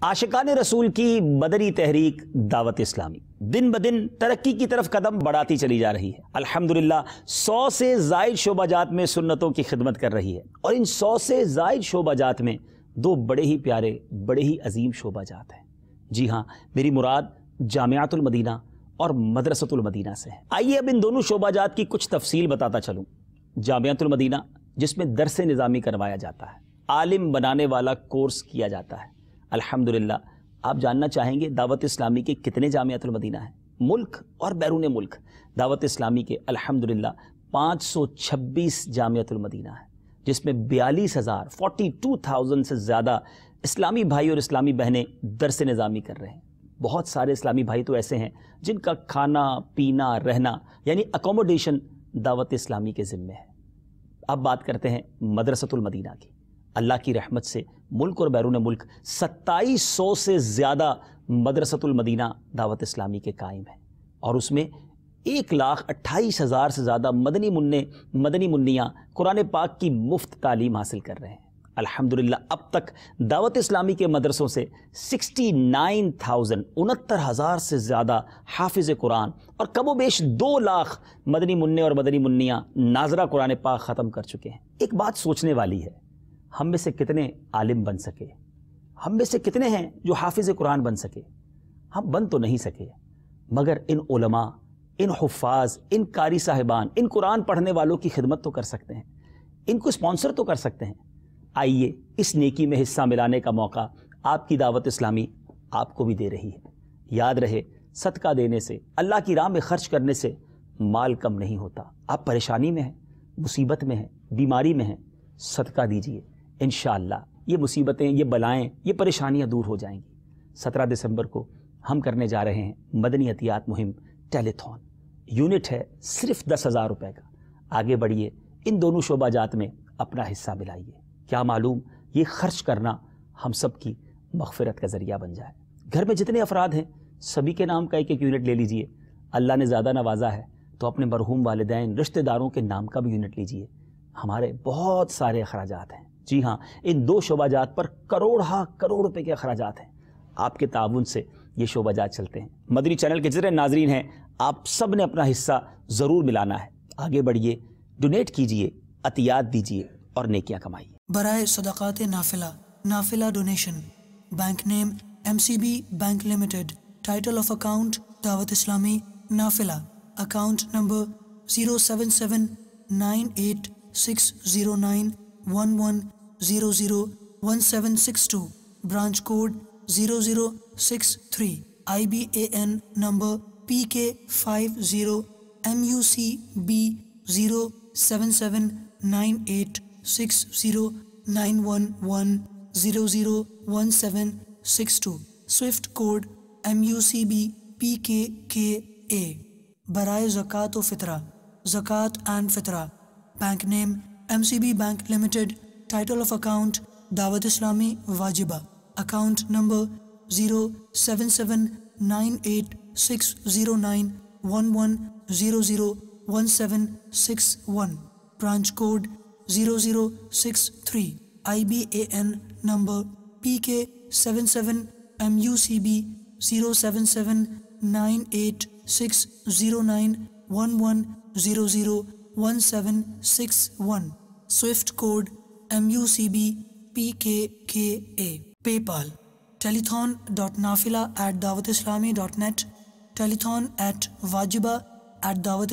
आशिकान रसूल की मदनी तहरीक दावत इस्लामी दिन ब दिन तरक्की की तरफ कदम बढ़ाती चली जा रही है। अल्हम्दुलिल्लाह 100 से ज़ायद शोबाजात में सुन्नतों की खिदमत कर रही है और इन 100 से ज़ायद शोबाजात में दो बड़े ही प्यारे, बड़े ही अजीम शोबाजात हैं। जी हाँ, मेरी मुराद जामियातुल मदीना और मदरसतुल मदीना से है। आइए अब इन दोनों शोबाजात की कुछ तफसील बताता चलूँ। जामियातुल मदीना, जिसमें दर्स निज़ामी करवाया जाता है, आलिम बनाने वाला कोर्स किया जाता है। अल्हम्दुलिल्लाह। आप जानना चाहेंगे दावत इस्लामी के कितने जामियातुल मदीना हैं? मुल्क और बैरून मुल्क दावत इस्लामी के अल्हम्दुलिल्लाह 526 जामियातुल मदीना है, जिसमें 42,000 से ज़्यादा इस्लामी भाई और इस्लामी बहनें दर्स निज़ामी कर रहे हैं। बहुत सारे इस्लामी भाई तो ऐसे हैं जिनका खाना पीना रहना यानी अकोमोडेशन दावत इस्लामी के ज़िम्मे है। अब बात करते हैं मदरसतुल मदीना की। अल्लाह की रहमत से मुल्क और बैरून मुल्क 2700 से ज़्यादा मदरसतुल मदीना दावत इस्लामी के कायम हैं और उसमें 1,28,000 से ज़्यादा मदनी मुन्नियाँ कुरान पाक की मुफ्त तालीम हासिल कर रहे हैं। अल्हम्दुलिल्लाह अब तक दावत इस्लामी के मदरसों से 69,000 से ज़्यादा हाफिज़ कुरान और कमोबेश 2 लाख मदनी मुन्ने और मदनी मुन्नियाँ नाजरा कुरान पाक ख़त्म कर चुके हैं। एक बात सोचने वाली है, हम में से कितने आलिम बन सके? हम में से कितने हैं जो हाफिज़ कुरान बन सके? हम बन तो नहीं सके, मगर इन उलमा, इन हुफ़ाज़, इन कारी साहिबान, इन कुरान पढ़ने वालों की खिदमत तो कर सकते हैं, इनको स्पॉन्सर तो कर सकते हैं। आइए इस नेकी में हिस्सा मिलाने का मौका आपकी दावत इस्लामी आपको भी दे रही है। याद रहे, सदका देने से, अल्लाह की राह में खर्च करने से माल कम नहीं होता। आप परेशानी में हैं, मुसीबत में हैं, बीमारी में हैं, सदका दीजिए। इंशाअल्लाह ये मुसीबतें, ये बलाएं, ये परेशानियां दूर हो जाएंगी। 17 दिसंबर को हम करने जा रहे हैं मदनी अतियात मुहिम टेलीथॉन। यूनिट है सिर्फ 10,000 रुपये का। आगे बढ़िए, इन दोनों शोबाजात में अपना हिस्सा मिलाइए। क्या मालूम ये खर्च करना हम सब की मग़फ़िरत का ज़रिया बन जाए। घर में जितने अफराद हैं सभी के नाम का एक यूनिट ले लीजिए। अल्लाह ने ज़्यादा नवाजा है तो अपने मरहूम वालिदैन, रिश्तेदारों के नाम का भी यूनिट लीजिए। हमारे बहुत सारे अखराजात हैं। जी हाँ, इन 2 शोबाजात पर करोड़ रुपए के अखराजात हैं। आपके ताउन से ये शोबाजात चलते हैं। मदनी चैनल के जितने नाजरीन हैं, आप सब ने अपना हिस्सा ज़रूर मिलाना है। आगे बढ़िए, डोनेट कीजिए, अतियात दीजिए और नेकियां कमाइए। बराए सदक़ात नाफिला donation. Bank name MCB bank limited. Title of account Dawat Islami नाफिला। Account number 07798609110011762। Branch code 0063। IBAN number PK50 MUCB 07798609110011762। Swift code MUCB PKKA। बराए ज़कात व फ़ितरा, ज़कात एंड फ़ितरा। Bank name MCB bank limited. Title of account Dawat Islami वाजिबा। Account number 07798609110011761। Branch code 0063। IBAN number PK77 MUCB 07798609110011761। Swift code MUCB PKKA। PayPal telethon.nafila@dawatislami.net। telethon@wajiba@dawat